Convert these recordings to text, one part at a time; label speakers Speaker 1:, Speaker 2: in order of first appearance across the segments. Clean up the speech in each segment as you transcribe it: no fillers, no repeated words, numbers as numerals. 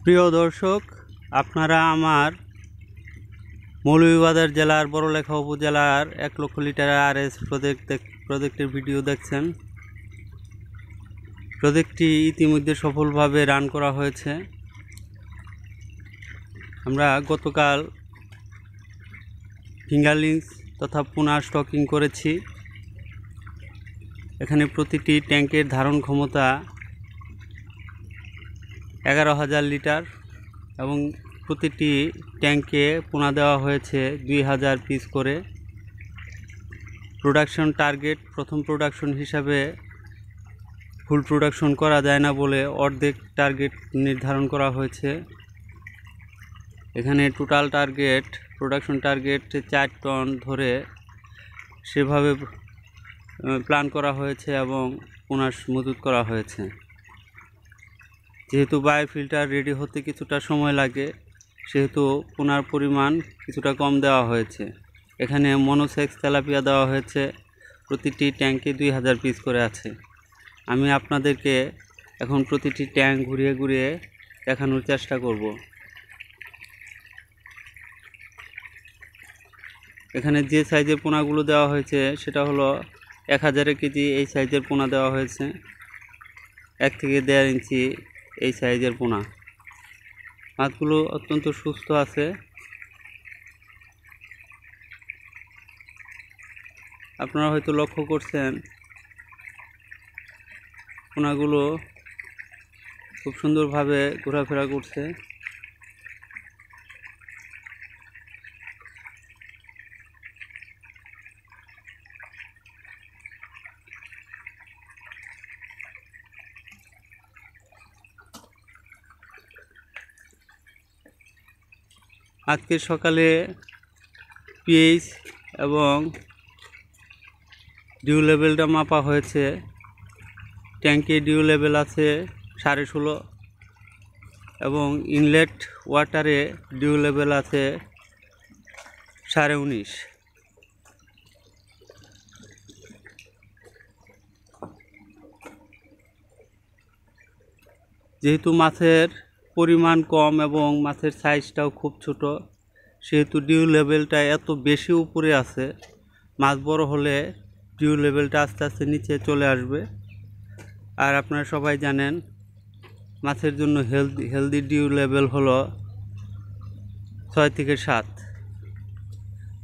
Speaker 1: প্রিয় দর্শক, আপনারা আমার মৌলভীবাজার জেলার বড়লেখা উপজেলার 1 লক্ষ লিটার আরএস প্রজেক্টের ভিডিও দেখছেন। প্রজেক্টটি ইতিমধ্যে সফলভাবে রান করা হয়েছে। আমরা গতকাল ফিঙ্গারলিংস তথা পোনা স্টকিং করেছি। এখানে প্রতিটি ট্যাঙ্কের ধারণ ক্ষমতা 11,000 লিটার এবং প্রতিটি ট্যাঙ্কে পোনা দেওয়া হয়েছে 2,000 পিস করে। প্রোডাকশন টার্গেট, প্রথম প্রোডাকশন হিসাবে ফুল প্রোডাকশন করা যায় না বলে অর্ধেক টার্গেট নির্ধারণ করা হয়েছে। এখানে total target, production target 4 ton ধরে সেভাবে প্ল্যান করা হয়েছে এবং পোনা মজুত করা হয়েছে। যেহেতু বায়োফিল্টার রেডি হতে কিছুটা সময় লাগে, সেহেতু পোনার পরিমাণ কিছুটা কম দেওয়া হয়েছে। এখানে মনোসেক্স তেলাপিয়া দেওয়া হয়েছে, প্রতিটি ট্যাঙ্কে 2,000 পিস করে আছে। আমি আপনাদেরকে এখন প্রতিটি ট্যাঙ্ক ঘুরিয়ে ঘুরিয়ে দেখানোর চেষ্টা করব। এখানে যে সাইজের পোনাগুলো দেওয়া হয়েছে সেটা হলো 1000 কেজি এই সাইজের পোনা দেওয়া হয়েছে। 1 থেকে 1.5 ইঞ্চি এই সাইজের পোনা। মাছগুলো অত্যন্ত সুস্থ আছে। আপনারা হয়তো লক্ষ্য করছেন পোনাগুলো খুব সুন্দরভাবে ঘোরাফেরা করছে। আজকে সকালে পিএইচ এবং ডিউ লেভেলটা মাপা হয়েছে। ট্যাঙ্কে ডিউ লেভেল আছে 16.5 এবং ইনলেট ওয়াটারে ডিউ লেভেল আছে 19.5। যেহেতু মাছের পরিমাণ কম এবং মাছের সাইজটাও খুব ছোট, সেহেতু ডিউ লেভেলটা এত বেশি উপরে আছে। মাছ বড় হলে ডিউ লেভেলটা আস্তে আস্তে নিচে চলে আসবে। আর আপনারা সবাই জানেন মাছের জন্য হেলদি ডিউ লেভেল হলো 6 থেকে 7।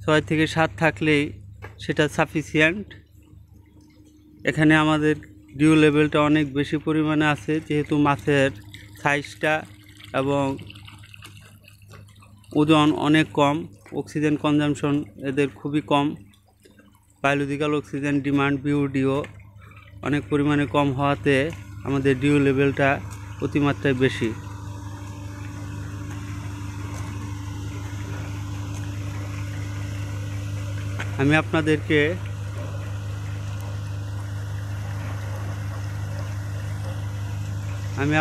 Speaker 1: 6 থেকে 7 থাকলেই সেটা সাফিসিয়েন্ট। এখানে আমাদের ডিউ লেভেলটা অনেক বেশি পরিমাণে আছে, যেহেতু মাছের সাইজটা এবং ওজন অনেক কম। অক্সিজেন কনজামশন এদের খুবই কম। বায়োলজিক্যাল অক্সিজেন ডিমান্ড বিওডিও অনেক পরিমাণে কম হওয়াতে আমাদের ডিউ লেভেলটা অতিমাত্রায় বেশি। আমি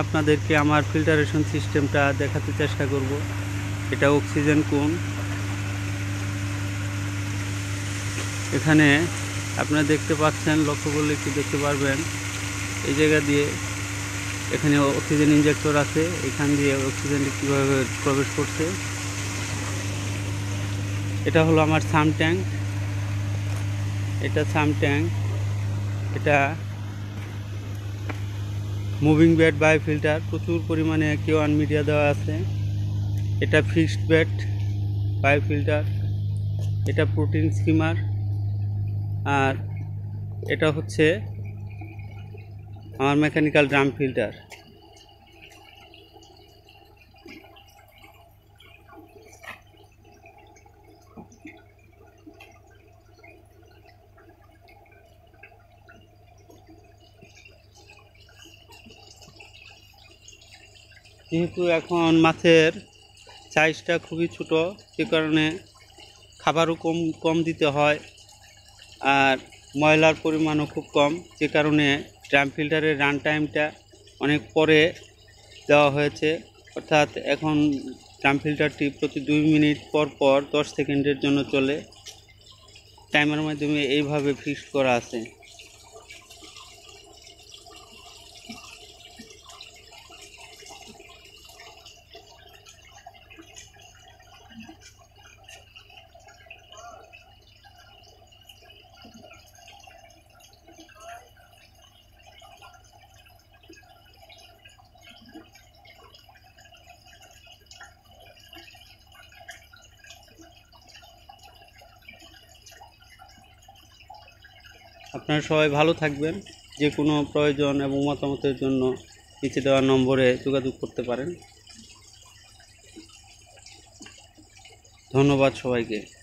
Speaker 1: আপনাদেরকে আমার ফিল্টারেশন সিস্টেমটা দেখাতে চেষ্টা করব। এটা অক্সিজেন কোন। এখানে আপনারা দেখতে পাচ্ছেন, লক্ষ্য করলে একটু দেখতে পারবেন, এই জায়গা দিয়ে এখানে অক্সিজেন ইনজেক্টর আছে। এখান দিয়ে অক্সিজেনটি কীভাবে প্রবেশ করছে। এটা হলো আমার সাম ট্যাঙ্ক। এটা সাম ট্যাঙ্ক। এটা মুভিং বেড বায়োফিল্টার, প্রচুর পরিমাণে K1 মিডিয়া দেওয়া আছে। এটা ফিক্সড বেড বায়োফিল্টার। এটা প্রোটিন স্কিমার। আর এটা হচ্ছে আমার মেকানিক্যাল ড্রাম ফিল্টার। যেহেতু এখন মাছের সাইজটা খুবই ছোট, সে কারণে খাবারও কম দিতে হয় আর ময়লার পরিমাণও খুব কম, যে কারণে ড্রাম ফিল্টারের রান টাইমটা অনেক পরে দেওয়া হয়েছে। অর্থাৎ এখন ড্রাম ফিল্টারটি প্রতি 2 মিনিট পর 10 সেকেন্ডের জন্য চলে। টাইমের মাধ্যমে এইভাবে ফিক্সড করা আছে। আপনারা সবাই ভালো থাকবেন। যে কোনো প্রয়োজন এবং মতামতের জন্য নিচে দেওয়া নম্বরে যোগাযোগ করতে পারেন। ধন্যবাদ সবাইকে।